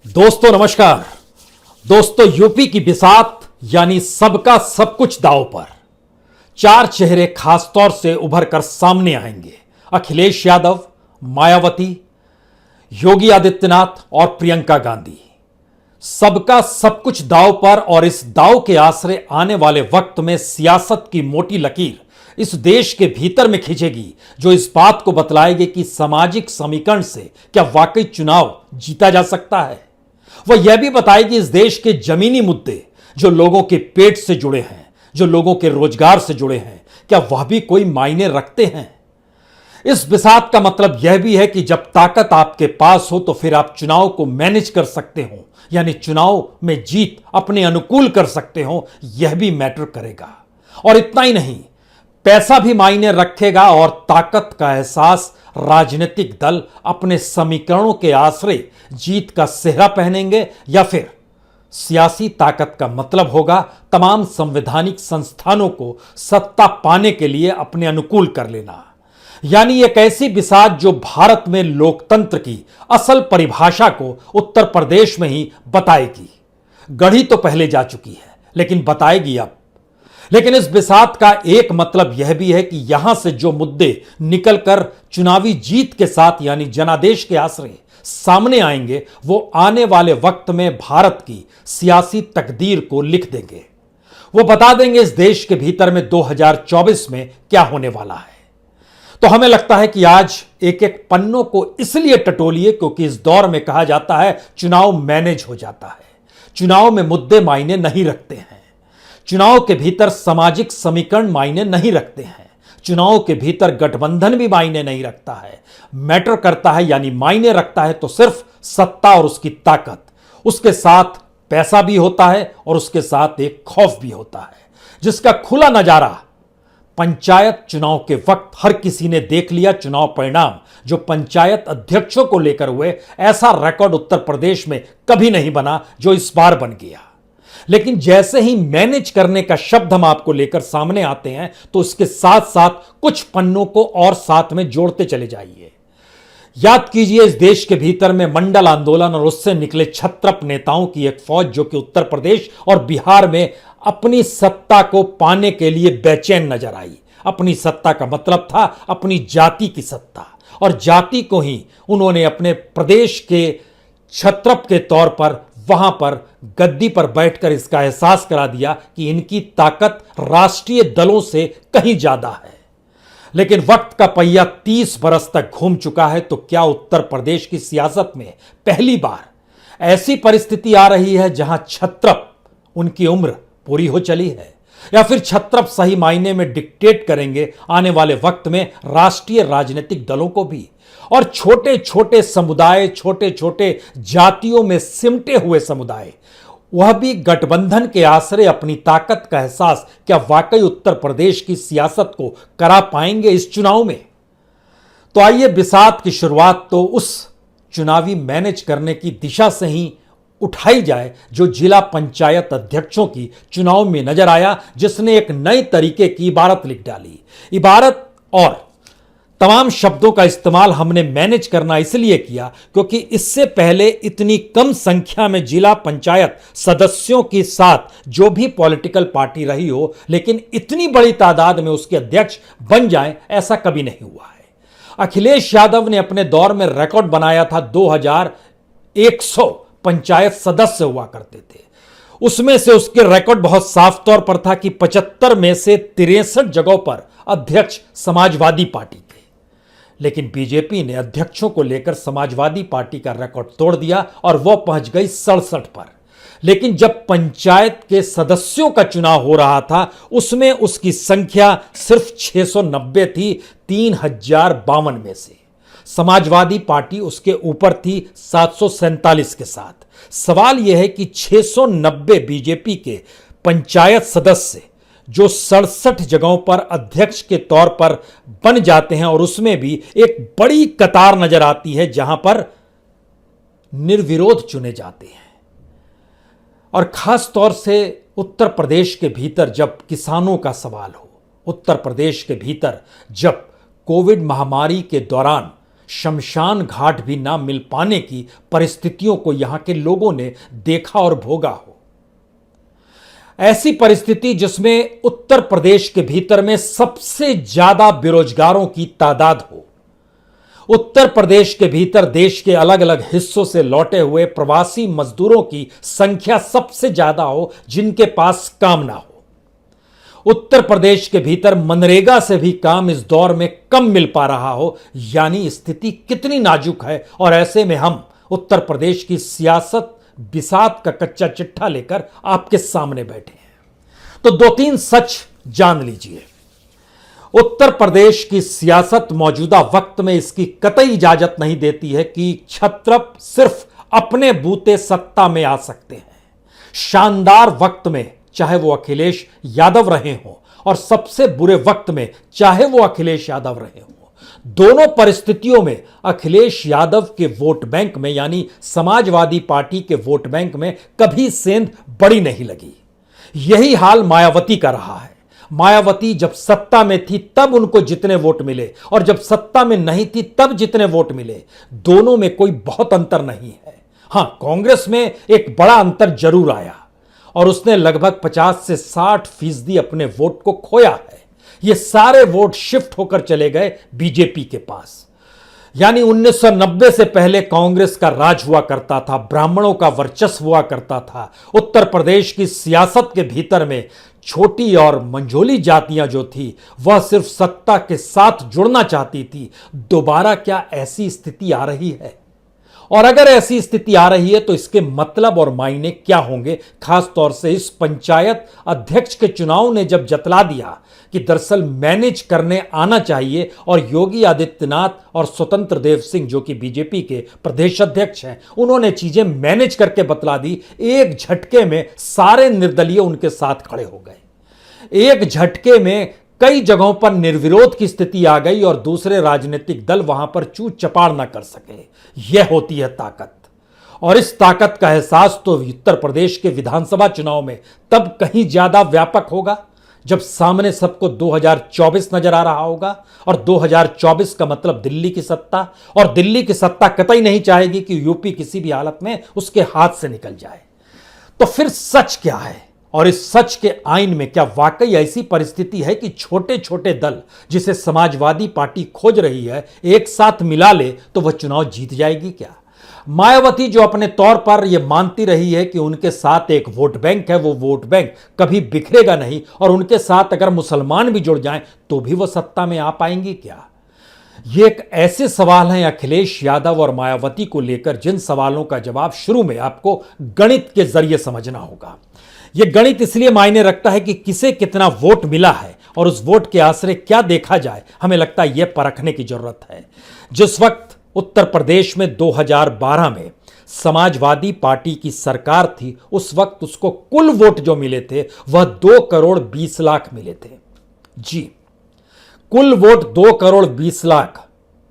दोस्तों नमस्कार। दोस्तों यूपी की बिसात यानी सबका सब कुछ दांव पर। चार चेहरे खासतौर से उभर कर सामने आएंगे। अखिलेश यादव, मायावती, योगी आदित्यनाथ और प्रियंका गांधी। सबका सब कुछ दांव पर और इस दांव के आसरे आने वाले वक्त में सियासत की मोटी लकीर इस देश के भीतर में खींचेगी, जो इस बात को बतलाएगी कि सामाजिक समीकरण से क्या वाकई चुनाव जीता जा सकता है। वह यह भी बताएगी इस देश के जमीनी मुद्दे जो लोगों के पेट से जुड़े हैं, जो लोगों के रोजगार से जुड़े हैं, क्या वह भी कोई मायने रखते हैं। इस बिसात का मतलब यह भी है कि जब ताकत आपके पास हो तो फिर आप चुनाव को मैनेज कर सकते हो, यानी चुनाव में जीत अपने अनुकूल कर सकते हो। यह भी मैटर करेगा। और इतना ही नहीं, पैसा भी मायने रखेगा और ताकत का एहसास राजनीतिक दल अपने समीकरणों के आश्रय जीत का सेहरा पहनेंगे, या फिर सियासी ताकत का मतलब होगा तमाम संवैधानिक संस्थानों को सत्ता पाने के लिए अपने अनुकूल कर लेना। यानी एक ऐसी बिसात जो भारत में लोकतंत्र की असल परिभाषा को उत्तर प्रदेश में ही बताएगी। गढ़ी तो पहले जा चुकी है, लेकिन बताएगी अब। लेकिन इस बिसात का एक मतलब यह भी है कि यहां से जो मुद्दे निकलकर चुनावी जीत के साथ यानी जनादेश के आश्रय सामने आएंगे, वो आने वाले वक्त में भारत की सियासी तकदीर को लिख देंगे। वो बता देंगे इस देश के भीतर में 2024 में क्या होने वाला है। तो हमें लगता है कि आज एक एक पन्नों को इसलिए टटोलिए क्योंकि इस दौर में कहा जाता है चुनाव मैनेज हो जाता है। चुनाव में मुद्दे मायने नहीं रखते हैं। चुनाव के भीतर सामाजिक समीकरण मायने नहीं रखते हैं। चुनाव के भीतर गठबंधन भी मायने नहीं रखता है। मैटर करता है यानी मायने रखता है तो सिर्फ सत्ता और उसकी ताकत। उसके साथ पैसा भी होता है और उसके साथ एक खौफ भी होता है, जिसका खुला नजारा पंचायत चुनाव के वक्त हर किसी ने देख लिया। चुनाव परिणाम जो पंचायत अध्यक्षों को लेकर हुए, ऐसा रिकॉर्ड उत्तर प्रदेश में कभी नहीं बना जो इस बार बन गया। लेकिन जैसे ही मैनेज करने का शब्द हम आपको लेकर सामने आते हैं तो इसके साथ साथ कुछ पन्नों को और साथ में जोड़ते चले जाइए। याद कीजिए इस देश के भीतर में मंडल आंदोलन और उससे निकले छत्रप नेताओं की एक फौज जो कि उत्तर प्रदेश और बिहार में अपनी सत्ता को पाने के लिए बेचैन नजर आई। अपनी सत्ता का मतलब था अपनी जाति की सत्ता, और जाति को ही उन्होंने अपने प्रदेश के छत्रप के तौर पर वहां पर गद्दी पर बैठकर इसका एहसास करा दिया कि इनकी ताकत राष्ट्रीय दलों से कहीं ज्यादा है। लेकिन वक्त का पहिया 30 बरस तक घूम चुका है, तो क्या उत्तर प्रदेश की सियासत में पहली बार ऐसी परिस्थिति आ रही है जहां छत्रप उनकी उम्र पूरी हो चली है, या फिर छत्रप सही मायने में डिक्टेट करेंगे आने वाले वक्त में राष्ट्रीय राजनीतिक दलों को भी। और छोटे छोटे समुदाय, छोटे छोटे जातियों में सिमटे हुए समुदाय, वह भी गठबंधन के आश्रय अपनी ताकत का एहसास क्या वाकई उत्तर प्रदेश की सियासत को करा पाएंगे इस चुनाव में। तो आइए बिसात की शुरुआत तो उस चुनावी मैनेज करने की दिशा से ही उठाई जाए जो जिला पंचायत अध्यक्षों की चुनाव में नजर आया, जिसने एक नए तरीके की इबारत लिख डाली। इबारत और तमाम शब्दों का इस्तेमाल हमने मैनेज करना इसलिए किया क्योंकि इससे पहले इतनी कम संख्या में जिला पंचायत सदस्यों के साथ जो भी पॉलिटिकल पार्टी रही हो, लेकिन इतनी बड़ी तादाद में उसके अध्यक्ष बन जाएं, ऐसा कभी नहीं हुआ है। अखिलेश यादव ने अपने दौर में रिकॉर्ड बनाया था। 2100 पंचायत सदस्य हुआ करते थे। उसमें से उसके रिकॉर्ड बहुत साफ तौर पर था कि 75 में से 63 जगहों पर अध्यक्ष समाजवादी पार्टी थे। लेकिन बीजेपी ने अध्यक्षों को लेकर समाजवादी पार्टी का रिकॉर्ड तोड़ दिया और वह पहुंच गई 67 पर। लेकिन जब पंचायत के सदस्यों का चुनाव हो रहा था, उसमें उसकी संख्या सिर्फ 690 थी 3052 में से। समाजवादी पार्टी उसके ऊपर थी 747 के साथ। सवाल यह है कि 690 बीजेपी के पंचायत सदस्य जो 67 जगहों पर अध्यक्ष के तौर पर बन जाते हैं, और उसमें भी एक बड़ी कतार नजर आती है जहां पर निर्विरोध चुने जाते हैं। और खास तौर से उत्तर प्रदेश के भीतर जब किसानों का सवाल हो, उत्तर प्रदेश के भीतर जब कोविड महामारी के दौरान शमशान घाट भी ना मिल पाने की परिस्थितियों को यहां के लोगों ने देखा और भोगा हो। ऐसी परिस्थिति जिसमें उत्तर प्रदेश के भीतर में सबसे ज्यादा बेरोजगारों की तादाद हो, उत्तर प्रदेश के भीतर देश के अलग अलग हिस्सों से लौटे हुए प्रवासी मजदूरों की संख्या सबसे ज्यादा हो जिनके पास काम ना हो, उत्तर प्रदेश के भीतर मनरेगा से भी काम इस दौर में कम मिल पा रहा हो, यानी स्थिति कितनी नाजुक है। और ऐसे में हम उत्तर प्रदेश की सियासत बिसात का कच्चा चिट्ठा लेकर आपके सामने बैठे हैं। तो दो तीन सच जान लीजिए। उत्तर प्रदेश की सियासत मौजूदा वक्त में इसकी कतई इजाजत नहीं देती है कि क्षत्रप सिर्फ अपने बूते सत्ता में आ सकते हैं। शानदार वक्त में चाहे वो अखिलेश यादव रहे हों और सबसे बुरे वक्त में चाहे वो अखिलेश यादव रहे हों, दोनों परिस्थितियों में अखिलेश यादव के वोट बैंक में यानी समाजवादी पार्टी के वोट बैंक में कभी सेंध बड़ी नहीं लगी। यही हाल मायावती का रहा है। मायावती जब सत्ता में थी तब उनको जितने वोट मिले और जब सत्ता में नहीं थी तब जितने वोट मिले, दोनों में कोई बहुत अंतर नहीं है। हां, कांग्रेस में एक बड़ा अंतर जरूर आया और उसने लगभग 50 से 60% अपने वोट को खोया है। ये सारे वोट शिफ्ट होकर चले गए बीजेपी के पास। यानी 1990 से पहले कांग्रेस का राज हुआ करता था, ब्राह्मणों का वर्चस्व हुआ करता था। उत्तर प्रदेश की सियासत के भीतर में छोटी और मंझोली जातियां जो थी वह सिर्फ सत्ता के साथ जुड़ना चाहती थी। दोबारा क्या ऐसी स्थिति आ रही है? और अगर ऐसी स्थिति आ रही है तो इसके मतलब और मायने क्या होंगे? खास तौर से इस पंचायत अध्यक्ष के चुनाव ने जब जतला दिया कि दरअसल मैनेज करने आना चाहिए और योगी आदित्यनाथ और स्वतंत्र देव सिंह जो कि बीजेपी के प्रदेश अध्यक्ष हैं, उन्होंने चीजें मैनेज करके बतला दी। एक झटके में सारे निर्दलीय उनके साथ खड़े हो गए। एक झटके में कई जगहों पर निर्विरोध की स्थिति आ गई और दूसरे राजनीतिक दल वहां पर चू चपाड़ ना कर सके। यह होती है ताकत। और इस ताकत का एहसास तो उत्तर प्रदेश के विधानसभा चुनाव में तब कहीं ज्यादा व्यापक होगा जब सामने सबको 2024 नजर आ रहा होगा। और 2024 का मतलब दिल्ली की सत्ता, और दिल्ली की सत्ता कतई नहीं चाहेगी कि यूपी किसी भी हालत में उसके हाथ से निकल जाए। तो फिर सच क्या है? और इस सच के आईन में क्या वाकई ऐसी परिस्थिति है कि छोटे छोटे दल जिसे समाजवादी पार्टी खोज रही है एक साथ मिला ले तो वह चुनाव जीत जाएगी क्या? मायावती जो अपने तौर पर यह मानती रही है कि उनके साथ एक वोट बैंक है, वो वोट बैंक कभी बिखरेगा नहीं और उनके साथ अगर मुसलमान भी जुड़ जाएं तो भी वो सत्ता में आ पाएंगी क्या? ये एक ऐसे सवाल हैं अखिलेश यादव और मायावती को लेकर जिन सवालों का जवाब शुरू में आपको गणित के जरिए समझना होगा। यह गणित इसलिए मायने रखता है कि किसे कितना वोट मिला है और उस वोट के आश्रय क्या देखा जाए, हमें लगता है यह परखने की जरूरत है। जिस वक्त उत्तर प्रदेश में 2012 में समाजवादी पार्टी की सरकार थी, उस वक्त उसको कुल वोट जो मिले थे वह 2 करोड़ 20 लाख मिले थे। जी, कुल वोट 2 करोड़ 20 लाख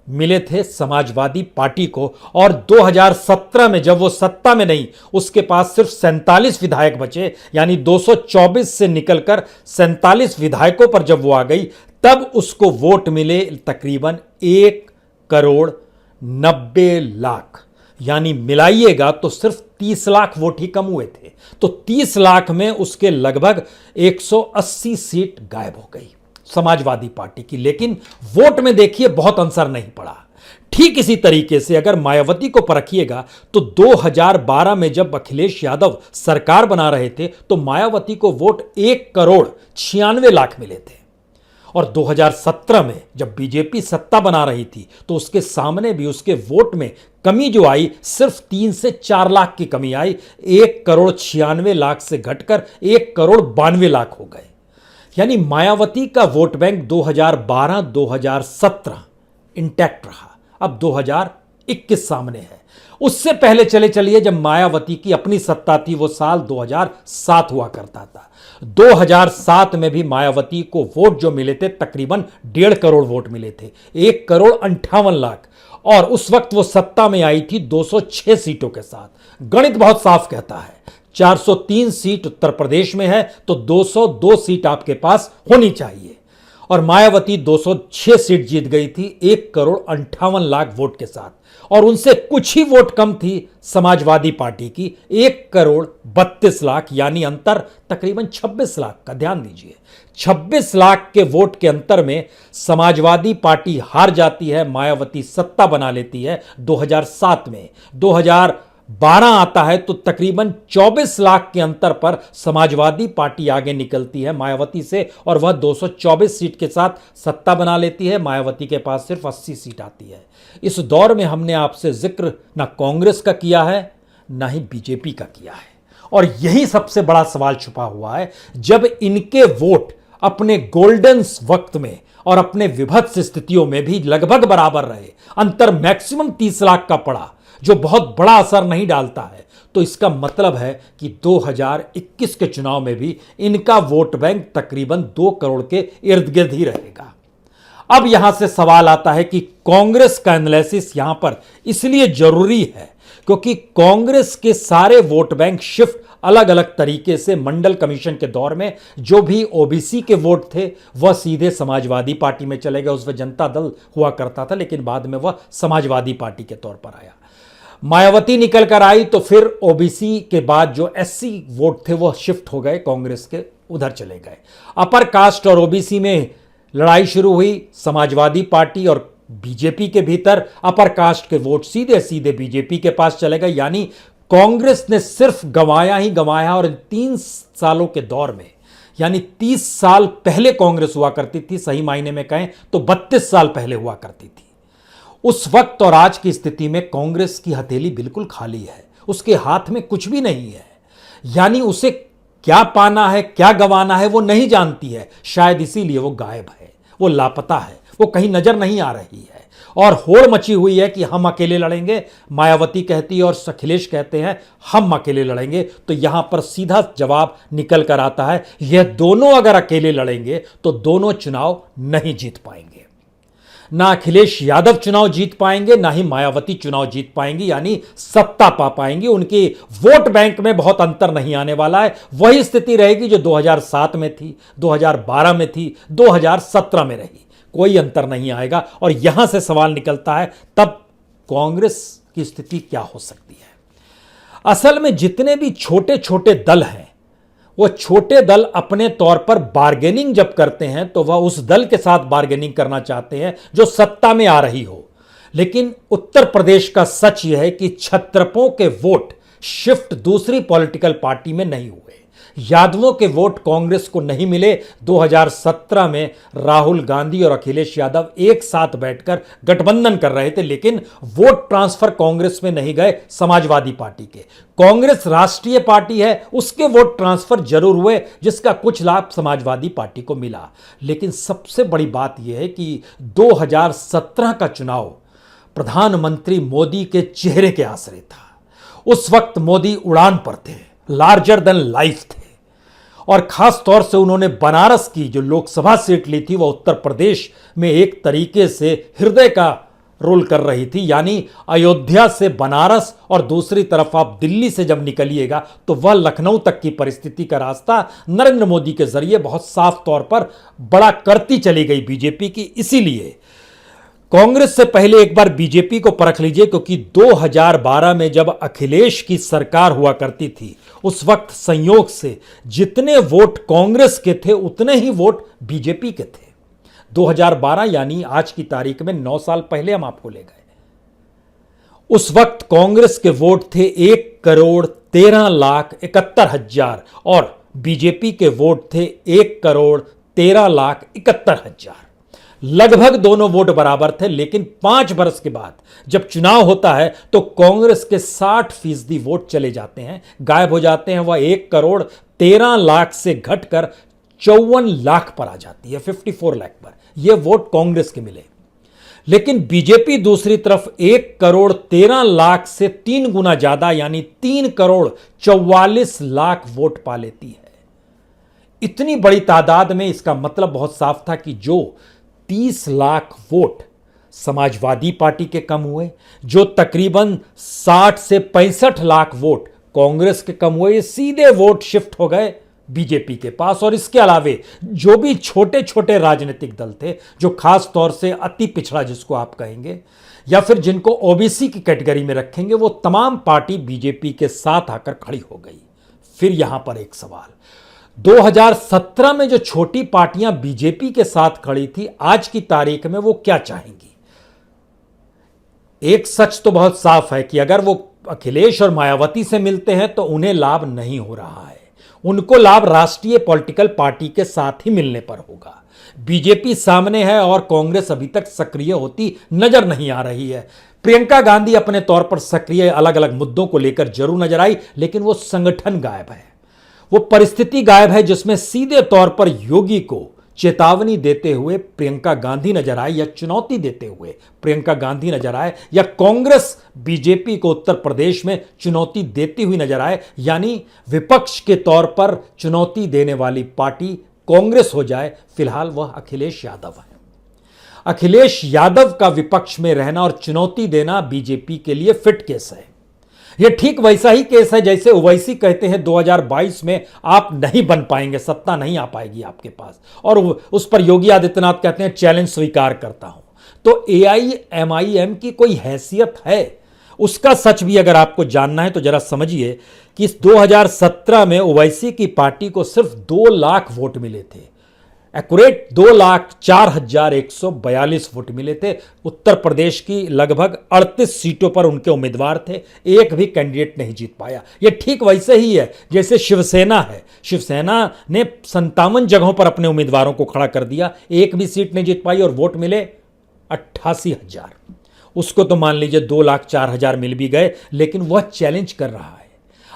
मिले थे समाजवादी पार्टी को। और 2017 में जब वो सत्ता में नहीं, उसके पास सिर्फ 47 विधायक बचे, यानी 224 से निकलकर 47 विधायकों पर जब वो आ गई तब उसको वोट मिले तकरीबन 1 करोड़ 90 लाख। यानी मिलाइएगा तो सिर्फ 30 लाख वोट ही कम हुए थे। तो 30 लाख में उसके लगभग 180 सीट गायब हो गई समाजवादी पार्टी की। लेकिन वोट में देखिए बहुत अंतर नहीं पड़ा। ठीक इसी तरीके से अगर मायावती को परखिएगा तो 2012 में जब अखिलेश यादव सरकार बना रहे थे तो मायावती को वोट 1 करोड़ 96 लाख मिले थे। और 2017 में जब बीजेपी सत्ता बना रही थी तो उसके सामने भी उसके वोट में कमी जो आई सिर्फ 3 से 4 लाख की कमी आई। 1 करोड़ 96 लाख से घटकर 1 करोड़ 92 लाख हो गए। यानी मायावती का वोट बैंक 2012-2017 इंटैक्ट रहा। अब 2021 सामने है। उससे पहले चलिए जब मायावती की अपनी सत्ता थी वो साल 2007 हुआ करता था। 2007 में भी मायावती को वोट जो मिले थे तकरीबन 1.5 करोड़ वोट मिले थे, 1 करोड़ 58 लाख। और उस वक्त वो सत्ता में आई थी 206 सीटों के साथ। गणित बहुत साफ कहता है 403 सीट उत्तर प्रदेश में है तो 202 सीट आपके पास होनी चाहिए। और मायावती 206 सीट जीत गई थी 1,58,00,000 वोट के साथ, और उनसे कुछ ही वोट कम थी समाजवादी पार्टी की 1,32,00,000, यानी अंतर तकरीबन 26 लाख का। ध्यान दीजिए, 26 लाख के वोट के अंतर में समाजवादी पार्टी हार जाती है, मायावती सत्ता बना लेती है 2007 में। 2012 आता है तो तकरीबन 24 लाख के अंतर पर समाजवादी पार्टी आगे निकलती है मायावती से, और वह 224 सीट के साथ सत्ता बना लेती है। मायावती के पास सिर्फ 80 सीट आती है। इस दौर में हमने आपसे जिक्र ना कांग्रेस का किया है ना ही बीजेपी का किया है, और यही सबसे बड़ा सवाल छुपा हुआ है। जब इनके वोट अपने गोल्डन वक्त में और अपने विभत्स स्थितियों में भी लगभग बराबर रहे, अंतर मैक्सिमम 30 लाख का पड़ा, जो बहुत बड़ा असर नहीं डालता है, तो इसका मतलब है कि 2021 के चुनाव में भी इनका वोट बैंक तकरीबन 2 करोड़ के इर्द गिर्द ही रहेगा। अब यहां से सवाल आता है कि कांग्रेस का एनालिसिस यहां पर इसलिए जरूरी है क्योंकि कांग्रेस के सारे वोट बैंक शिफ्ट अलग अलग तरीके से मंडल कमीशन के दौर में जो भी ओबीसी के वोट थे वह सीधे समाजवादी पार्टी में चले गए। उसमें जनता दल हुआ करता था, लेकिन बाद में वह समाजवादी पार्टी के तौर पर आया। मायावती निकल कर आई तो फिर ओबीसी के बाद जो एससी वोट थे वह शिफ्ट हो गए कांग्रेस के, उधर चले गए। अपर कास्ट और ओबीसी में लड़ाई शुरू हुई समाजवादी पार्टी और बीजेपी के भीतर। अपर कास्ट के वोट सीधे सीधे बीजेपी के पास चले गए, यानी कांग्रेस ने सिर्फ गंवाया ही गंवाया। और 3 सालों के दौर में, यानी 30 साल पहले कांग्रेस हुआ करती थी, सही मायने में कहें तो 32 साल पहले हुआ करती थी। उस वक्त और आज की स्थिति में कांग्रेस की हथेली बिल्कुल खाली है, उसके हाथ में कुछ भी नहीं है। यानी उसे क्या पाना है क्या गंवाना है वो नहीं जानती है, शायद इसीलिए वो गायब है, वो लापता है, वो कहीं नजर नहीं आ रही है। और होड़ मची हुई है कि हम अकेले लड़ेंगे, मायावती कहती है और अखिलेश कहते हैं हम अकेले लड़ेंगे। तो यहां पर सीधा जवाब निकल कर आता है, यह दोनों अगर अकेले लड़ेंगे तो दोनों चुनाव नहीं जीत पाएंगे। ना अखिलेश यादव चुनाव जीत पाएंगे, ना ही मायावती चुनाव जीत पाएंगी, यानी सत्ता पा पाएंगी। उनके वोट बैंक में बहुत अंतर नहीं आने वाला है। वही स्थिति रहेगी जो 2007 में थी, 2012 में थी, 2017 में रही, कोई अंतर नहीं आएगा। और यहां से सवाल निकलता है तब कांग्रेस की स्थिति क्या हो सकती है। असल में जितने भी छोटे छोटे दल हैं, वो छोटे दल अपने तौर पर बार्गेनिंग जब करते हैं तो वह उस दल के साथ बार्गेनिंग करना चाहते हैं जो सत्ता में आ रही हो। लेकिन उत्तर प्रदेश का सच यह है कि क्षत्रपों के वोट शिफ्ट दूसरी पॉलिटिकल पार्टी में नहीं हुए। यादवों के वोट कांग्रेस को नहीं मिले। 2017 में राहुल गांधी और अखिलेश यादव एक साथ बैठकर गठबंधन कर रहे थे, लेकिन वोट ट्रांसफर कांग्रेस में नहीं गए समाजवादी पार्टी के। कांग्रेस राष्ट्रीय पार्टी है, उसके वोट ट्रांसफर जरूर हुए, जिसका कुछ लाभ समाजवादी पार्टी को मिला। लेकिन सबसे बड़ी बात यह है कि 2017 का चुनाव प्रधानमंत्री मोदी के चेहरे के आसरे था। उस वक्त मोदी उड़ान पर थे, लार्जर देन लाइफ थे, और खास तौर से उन्होंने बनारस की जो लोकसभा सीट ली थी वह उत्तर प्रदेश में एक तरीके से हृदय का रोल कर रही थी। यानी अयोध्या से बनारस और दूसरी तरफ आप दिल्ली से जब निकलिएगा तो वह लखनऊ तक की परिस्थिति का रास्ता नरेंद्र मोदी के जरिए बहुत साफ तौर पर बड़ा करती चली गई बीजेपी की। इसीलिए कांग्रेस से पहले एक बार बीजेपी को परख लीजिए, क्योंकि 2012 में जब अखिलेश की सरकार हुआ करती थी उस वक्त संयोग से जितने वोट कांग्रेस के थे उतने ही वोट बीजेपी के थे। 2012 यानी आज की तारीख में 9 साल पहले हम आपको ले गए। उस वक्त कांग्रेस के वोट थे 1,13,71,000 और बीजेपी के वोट थे 1,13,71,000। लगभग दोनों वोट बराबर थे। लेकिन 5 वर्ष के बाद जब चुनाव होता है तो कांग्रेस के 60% वोट चले जाते हैं, गायब हो जाते हैं। वह 1,13,00,000 से घटकर 54 लाख पर आ जाती है, 54 लाख पर यह वोट कांग्रेस के मिले। लेकिन बीजेपी दूसरी तरफ 1,13,00,000 से 3 गुना ज्यादा यानी 3,44,00,000 वोट पा लेती है। इतनी बड़ी तादाद में इसका मतलब बहुत साफ था कि जो 30 लाख वोट समाजवादी पार्टी के कम हुए, जो तकरीबन 60 से 65 लाख वोट कांग्रेस के कम हुए, ये सीधे वोट शिफ्ट हो गए बीजेपी के पास। और इसके अलावे जो भी छोटे छोटे राजनीतिक दल थे, जो खास तौर से अति पिछड़ा जिसको आप कहेंगे, या फिर जिनको ओबीसी की कैटेगरी में रखेंगे, वो तमाम पार्टी बीजेपी के साथ आकर खड़ी हो गई। फिर यहां पर एक सवाल, 2017 में जो छोटी पार्टियां बीजेपी के साथ खड़ी थी, आज की तारीख में वो क्या चाहेंगी? एक सच तो बहुत साफ है कि अगर वो अखिलेश और मायावती से मिलते हैं तो उन्हें लाभ नहीं हो रहा है। उनको लाभ राष्ट्रीय पॉलिटिकल पार्टी के साथ ही मिलने पर होगा। बीजेपी सामने है और कांग्रेस अभी तक सक्रिय होती नजर नहीं आ रही है। प्रियंका गांधी अपने तौर पर सक्रिय अलग अलग मुद्दों को लेकर जरूर नजर आई, लेकिन वो संगठन गायब है, वो परिस्थिति गायब है जिसमें सीधे तौर पर योगी को चेतावनी देते हुए प्रियंका गांधी नजर आए, या चुनौती देते हुए प्रियंका गांधी नजर आए, या कांग्रेस बीजेपी को उत्तर प्रदेश में चुनौती देती हुई नजर आए। यानी विपक्ष के तौर पर चुनौती देने वाली पार्टी कांग्रेस हो जाए। फिलहाल वह अखिलेश यादव है। अखिलेश यादव का विपक्ष में रहना और चुनौती देना बीजेपी के लिए फिट केस है। यह ठीक वैसा ही केस है जैसे ओवैसी कहते हैं 2022 में आप नहीं बन पाएंगे, सत्ता नहीं आ पाएगी आपके पास, और उस पर योगी आदित्यनाथ कहते हैं चैलेंज स्वीकार करता हूं। तो एआईएमआईएम की कोई हैसियत है? उसका सच भी अगर आपको जानना है तो जरा समझिए कि इस 2017 में ओवैसी की पार्टी को सिर्फ 2 लाख वोट मिले थे, एक्यूरेट 2,04,142 वोट मिले थे। उत्तर प्रदेश की लगभग 38 सीटों पर उनके उम्मीदवार थे, एक भी कैंडिडेट नहीं जीत पाया। यह ठीक वैसे ही है जैसे शिवसेना है। शिवसेना ने 57 जगहों पर अपने उम्मीदवारों को खड़ा कर दिया, एक भी सीट नहीं जीत पाई और वोट मिले 88,000। उसको तो मान लीजिए 2,04,000 मिल भी गए, लेकिन वह चैलेंज कर रहा है।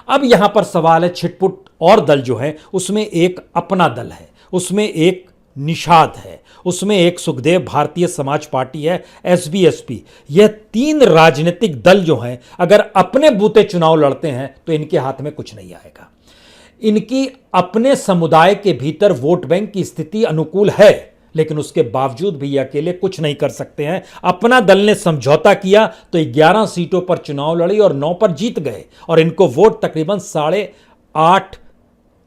अब यहां पर सवाल है, छिटपुट और दल जो है उसमें एक अपना दल है, उसमें एक निषाद है, उसमें एक सुखदेव भारतीय समाज पार्टी है, एसबीएसपी। यह 3 राजनीतिक दल जो हैं अगर अपने बूते चुनाव लड़ते हैं तो इनके हाथ में कुछ नहीं आएगा। इनकी अपने समुदाय के भीतर वोट बैंक की स्थिति अनुकूल है, लेकिन उसके बावजूद भी ये अकेले कुछ नहीं कर सकते हैं। अपना दल ने समझौता किया तो 11 सीटों पर चुनाव लड़ी और 9 पर जीत गए, और इनको वोट तकरीबन 8.5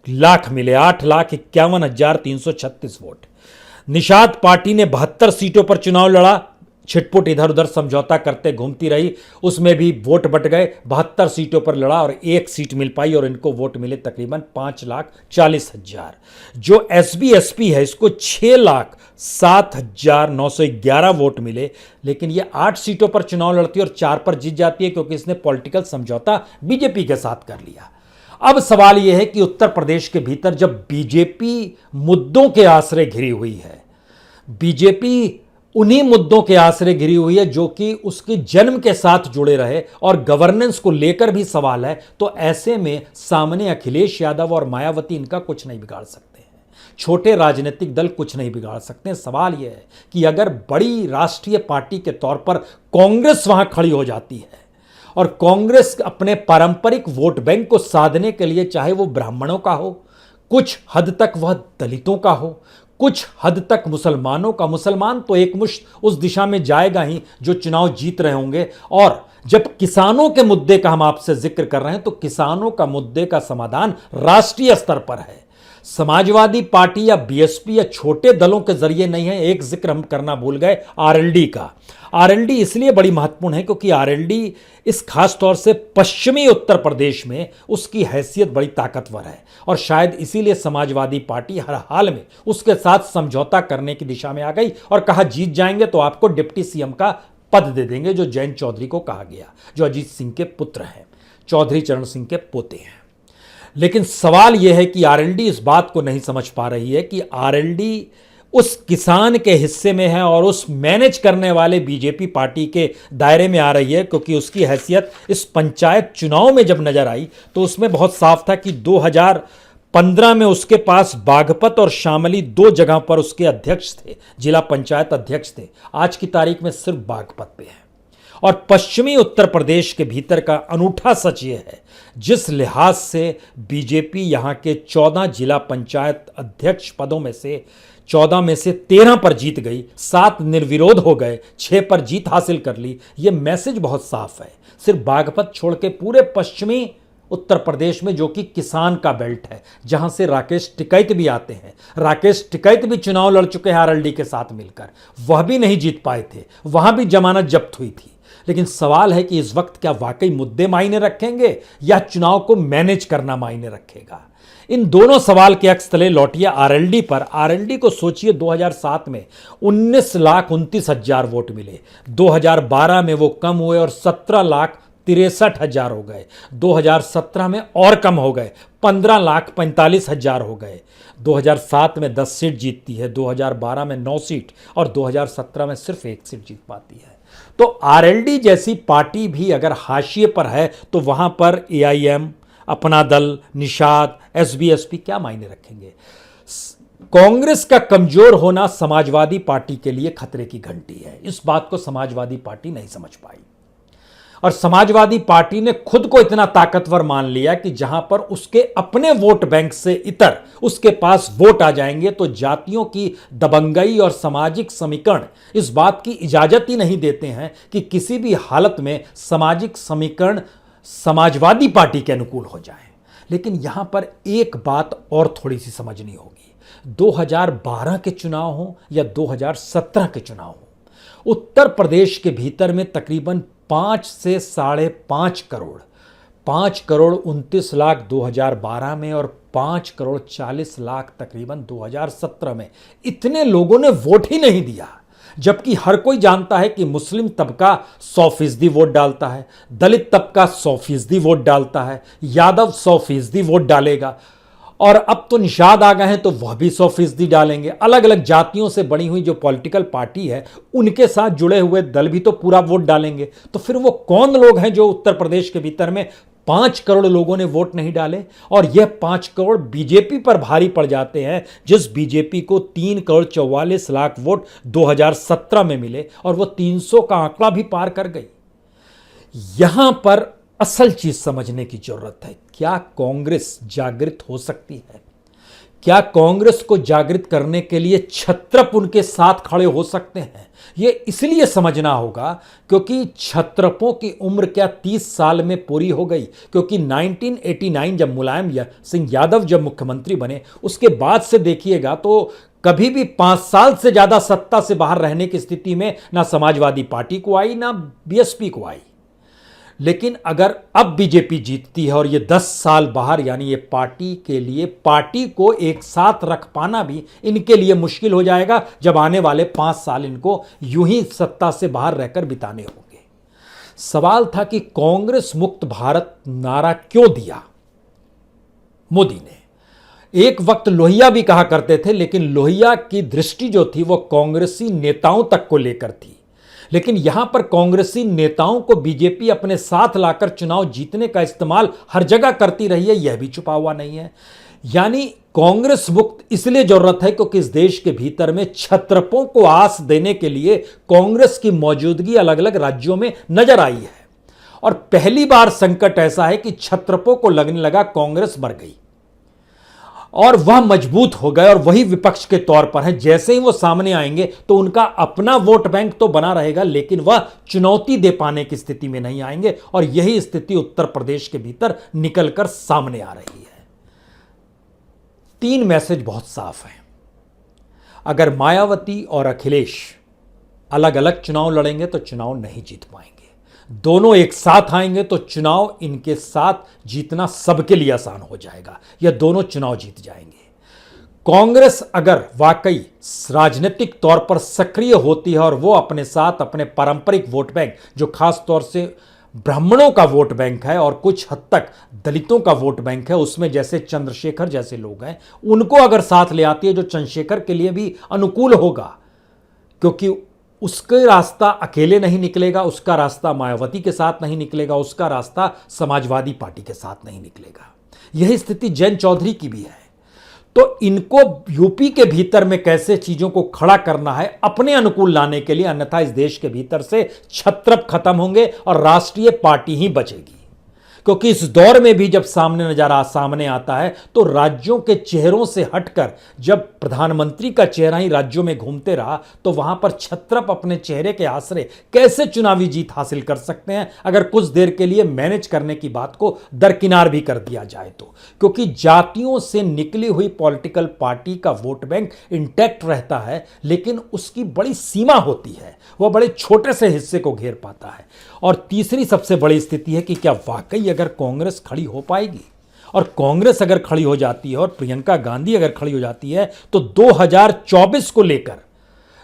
लाख मिले, 8,51,336 वोट। निषाद पार्टी ने 72 सीटों पर चुनाव लड़ा, छिटपुट इधर उधर समझौता करते घूमती रही, उसमें भी वोट बट गए, 72 सीटों पर लड़ा और 1 सीट मिल पाई और इनको वोट मिले तकरीबन 5,40,000। जो एसबीएसपी है इसको 6,07,911 वोट मिले, लेकिन ये 8 सीटों पर चुनाव लड़ती है और 4 पर जीत जाती है क्योंकि इसने पॉलिटिकल समझौता बीजेपी के साथ कर लिया। अब सवाल यह है कि उत्तर प्रदेश के भीतर जब बीजेपी मुद्दों के आश्रय घिरी हुई है, बीजेपी उन्हीं मुद्दों के आश्रय घिरी हुई है जो कि उसके जन्म के साथ जुड़े रहे और गवर्नेंस को लेकर भी सवाल है, तो ऐसे में सामने अखिलेश यादव और मायावती इनका कुछ नहीं बिगाड़ सकते हैं। छोटे राजनीतिक दल कुछ नहीं बिगाड़ सकते हैं। सवाल यह है कि अगर बड़ी राष्ट्रीय पार्टी के तौर पर कांग्रेस वहां खड़ी हो जाती है और कांग्रेस अपने पारंपरिक वोट बैंक को साधने के लिए, चाहे वो ब्राह्मणों का हो, कुछ हद तक वह दलितों का हो, कुछ हद तक मुसलमानों का, मुसलमान तो एकमुश्त उस दिशा में जाएगा ही जो चुनाव जीत रहे होंगे। और जब किसानों के मुद्दे का हम आपसे जिक्र कर रहे हैं तो किसानों का मुद्दे का समाधान राष्ट्रीय स्तर पर है, समाजवादी पार्टी या बीएसपी या छोटे दलों के जरिए नहीं है। एक जिक्र हम करना भूल गए आरएलडी का। आरएलडी इसलिए बड़ी महत्वपूर्ण है क्योंकि आरएलडी इस खास तौर से पश्चिमी उत्तर प्रदेश में उसकी हैसियत बड़ी ताकतवर है, और शायद इसीलिए समाजवादी पार्टी हर हाल में उसके साथ समझौता करने की दिशा में आ गई और कहा जीत जाएंगे तो आपको डिप्टी सीएम का पद दे देंगे, जो जयंत चौधरी को कहा गया, जो अजीत सिंह के पुत्र हैं, चौधरी चरण सिंह के पोते हैं। लेकिन सवाल यह है कि आरएलडी इस बात को नहीं समझ पा रही है कि आरएलडी उस किसान के हिस्से में है और उस मैनेज करने वाले बीजेपी पार्टी के दायरे में आ रही है, क्योंकि उसकी हैसियत इस पंचायत चुनाव में जब नजर आई तो उसमें बहुत साफ था कि 2015 में उसके पास बागपत और शामली 2 जगह पर उसके अध्यक्ष थे, जिला पंचायत अध्यक्ष थे। आज की तारीख में सिर्फ बागपत पे है। और पश्चिमी उत्तर प्रदेश के भीतर का अनूठा सच यह है, जिस लिहाज से बीजेपी यहां के 14 जिला पंचायत अध्यक्ष पदों में से 14 में से 13 पर जीत गई, 7 निर्विरोध हो गए, 6 पर जीत हासिल कर ली। यह मैसेज बहुत साफ है। सिर्फ बागपत छोड़ के पूरे पश्चिमी उत्तर प्रदेश में, जो कि किसान का बेल्ट है, जहां से राकेश टिकैत भी आते हैं। राकेश टिकैत भी चुनाव लड़ चुके हैं आरएलडी के साथ मिलकर, वह भी नहीं जीत पाए थे, वहां भी जमानत जब्त हुई थी। लेकिन सवाल है कि इस वक्त क्या वाकई मुद्दे मायने रखेंगे या चुनाव को मैनेज करना मायने रखेगा। इन दोनों सवाल के अक्स तले लौटिए आरएलडी पर। आरएलडी को सोचिए, 2007 में 19,29,000 वोट मिले, 2012 में वो कम हुए और 17,63,000 हो गए, 2017 में और कम हो गए, 15,45,000 हो गए। 2007 में 10 सीट जीतती है, 2012 में 9 सीट और 2017 में सिर्फ 1 सीट जीत पाती है। तो आरएलडी जैसी पार्टी भी अगर हाशिए पर है तो वहां पर एआईएम, अपना दल, निषाद, एसबीएसपी क्या मायने रखेंगे। कांग्रेस का कमजोर होना समाजवादी पार्टी के लिए खतरे की घंटी है। इस बात को समाजवादी पार्टी नहीं समझ पाई और समाजवादी पार्टी ने खुद को इतना ताकतवर मान लिया कि जहां पर उसके अपने वोट बैंक से इतर उसके पास वोट आ जाएंगे तो जातियों की दबंगई और सामाजिक समीकरण इस बात की इजाजत ही नहीं देते हैं कि किसी भी हालत में सामाजिक समीकरण समाजवादी पार्टी के अनुकूल हो जाए। लेकिन यहां पर एक बात और थोड़ी सी समझनी होगी, 2012 के चुनाव हो या 2017 के चुनाव हो, उत्तर प्रदेश के भीतर में तकरीबन 5 से 5.5 करोड़, 5 करोड़ 29 लाख 2012 में और 5 करोड़ 40 लाख तकरीबन 2017 में इतने लोगों ने वोट ही नहीं दिया। जबकि हर कोई जानता है कि मुस्लिम तबका 100% वोट डालता है, दलित तबका 100% वोट डालता है, यादव 100% वोट डालेगा और अब तो निषाद आ गए हैं तो वह भी 100% डालेंगे। अलग अलग जातियों से बनी हुई जो पॉलिटिकल पार्टी है उनके साथ जुड़े हुए दल भी तो पूरा वोट डालेंगे। तो फिर वो कौन लोग हैं जो उत्तर प्रदेश के भीतर में 5 करोड़ लोगों ने वोट नहीं डाले और यह 5 करोड़ बीजेपी पर भारी पड़ जाते हैं, जिस बीजेपी को 3 करोड़ 44 लाख वोट 2017 में मिले और वह 300 का आंकड़ा भी पार कर गई। यहां पर असल चीज समझने की जरूरत है। क्या कांग्रेस जागृत हो सकती है? क्या कांग्रेस को जागृत करने के लिए छत्रप उनके साथ खड़े हो सकते हैं? यह इसलिए समझना होगा क्योंकि छत्रपों की उम्र क्या 30 साल में पूरी हो गई? क्योंकि 1989 जब मुलायम सिंह यादव जब मुख्यमंत्री बने उसके बाद से देखिएगा तो कभी भी 5 साल से ज्यादा सत्ता से बाहर रहने की स्थिति में ना समाजवादी पार्टी को आई ना बीएसपी को आई। लेकिन अगर अब बीजेपी जीतती है और ये 10 साल बाहर, यानी ये पार्टी के लिए, पार्टी को एक साथ रख पाना भी इनके लिए मुश्किल हो जाएगा जब आने वाले 5 साल इनको यूं ही सत्ता से बाहर रहकर बिताने होंगे। सवाल था कि कांग्रेस मुक्त भारत नारा क्यों दिया मोदी ने। एक वक्त लोहिया भी कहा करते थे, लेकिन लोहिया की दृष्टि जो थी वो कांग्रेसी नेताओं तक को लेकर थी। लेकिन यहां पर कांग्रेसी नेताओं को बीजेपी अपने साथ लाकर चुनाव जीतने का इस्तेमाल हर जगह करती रही है, यह भी छुपा हुआ नहीं है। यानी कांग्रेस मुक्त इसलिए जरूरत है क्योंकि इस देश के भीतर में छत्रपों को आस देने के लिए कांग्रेस की मौजूदगी अलग अलग राज्यों में नजर आई है और पहली बार संकट ऐसा है कि छत्रपों को लगने लगा कांग्रेस मर गई और वह मजबूत हो गए और वही विपक्ष के तौर पर है। जैसे ही वो सामने आएंगे तो उनका अपना वोट बैंक तो बना रहेगा, लेकिन वह चुनौती दे पाने की स्थिति में नहीं आएंगे और यही स्थिति उत्तर प्रदेश के भीतर निकलकर सामने आ रही है। 3 मैसेज बहुत साफ है। अगर मायावती और अखिलेश अलग अलग चुनाव लड़ेंगे तो चुनाव नहीं जीत पाएंगे। दोनों एक साथ आएंगे तो चुनाव इनके साथ जीतना सबके लिए आसान हो जाएगा, यह दोनों चुनाव जीत जाएंगे। कांग्रेस अगर वाकई राजनीतिक तौर पर सक्रिय होती है और वो अपने साथ अपने पारंपरिक वोट बैंक, जो खास तौर से ब्राह्मणों का वोट बैंक है और कुछ हद तक दलितों का वोट बैंक है, उसमें जैसे चंद्रशेखर जैसे लोग हैं, उनको अगर साथ ले आती है, जो चंद्रशेखर के लिए भी अनुकूल होगा, क्योंकि उसका रास्ता अकेले नहीं निकलेगा, उसका रास्ता मायावती के साथ नहीं निकलेगा, उसका रास्ता समाजवादी पार्टी के साथ नहीं निकलेगा। यही स्थिति जैन चौधरी की भी है। तो इनको यूपी के भीतर में कैसे चीजों को खड़ा करना है अपने अनुकूल लाने के लिए, अन्यथा इस देश के भीतर से छत्रप खत्म होंगे और राष्ट्रीय पार्टी ही बचेगी। क्योंकि इस दौर में भी जब सामने आता है तो राज्यों के चेहरों से हटकर जब प्रधानमंत्री का चेहरा ही राज्यों में घूमते रहा तो वहां पर छत्रप अपने चेहरे के आसरे कैसे चुनावी जीत हासिल कर सकते हैं अगर कुछ देर के लिए मैनेज करने की बात को दरकिनार भी कर दिया जाए तो। क्योंकि जातियों से निकली हुई पॉलिटिकल पार्टी का वोट बैंक इंटैक्ट रहता है, लेकिन उसकी बड़ी सीमा होती है, वह बड़े छोटे से हिस्से को घेर पाता है। और तीसरी सबसे बड़ी स्थिति है कि क्या वाकई अगर कांग्रेस खड़ी हो पाएगी, और कांग्रेस अगर खड़ी हो जाती है और प्रियंका गांधी अगर खड़ी हो जाती है तो 2024 को लेकर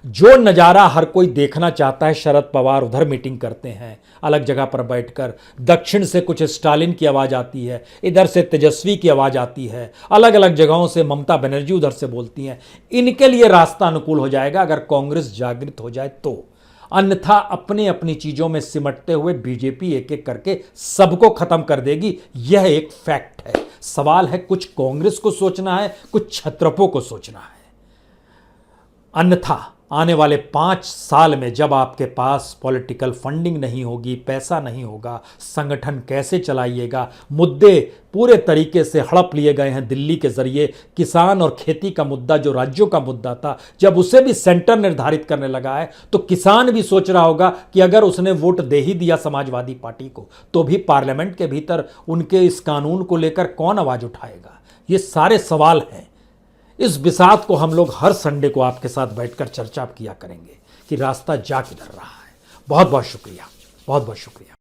जो नजारा हर कोई देखना चाहता है, शरद पवार उधर मीटिंग करते हैं अलग जगह पर बैठकर, दक्षिण से कुछ स्टालिन की आवाज आती है, इधर से तेजस्वी की आवाज आती है, अलग अलग जगहों से ममता बनर्जी उधर से बोलती हैं, इनके लिए रास्ता अनुकूल हो जाएगा अगर कांग्रेस जागृत हो जाए तो। अन्यथा अपनी अपनी चीजों में सिमटते हुए बीजेपी एक एक करके सबको खत्म कर देगी, यह एक फैक्ट है। सवाल है कुछ कांग्रेस को सोचना है, कुछ छत्रपों को सोचना है। अन्यथा आने वाले 5 साल में जब आपके पास पॉलिटिकल फंडिंग नहीं होगी, पैसा नहीं होगा, संगठन कैसे चलाइएगा, मुद्दे पूरे तरीके से हड़प लिए गए हैं दिल्ली के जरिए। किसान और खेती का मुद्दा जो राज्यों का मुद्दा था, जब उसे भी सेंटर निर्धारित करने लगा है तो किसान भी सोच रहा होगा कि अगर उसने वोट दे ही दिया समाजवादी पार्टी को तो भी पार्लियामेंट के भीतर उनके इस कानून को लेकर कौन आवाज उठाएगा। ये सारे सवाल हैं। इस बिसात को हम लोग हर संडे को आपके साथ बैठकर चर्चा किया करेंगे कि रास्ता जा किधर रहा है। बहुत बहुत शुक्रिया, बहुत बहुत शुक्रिया।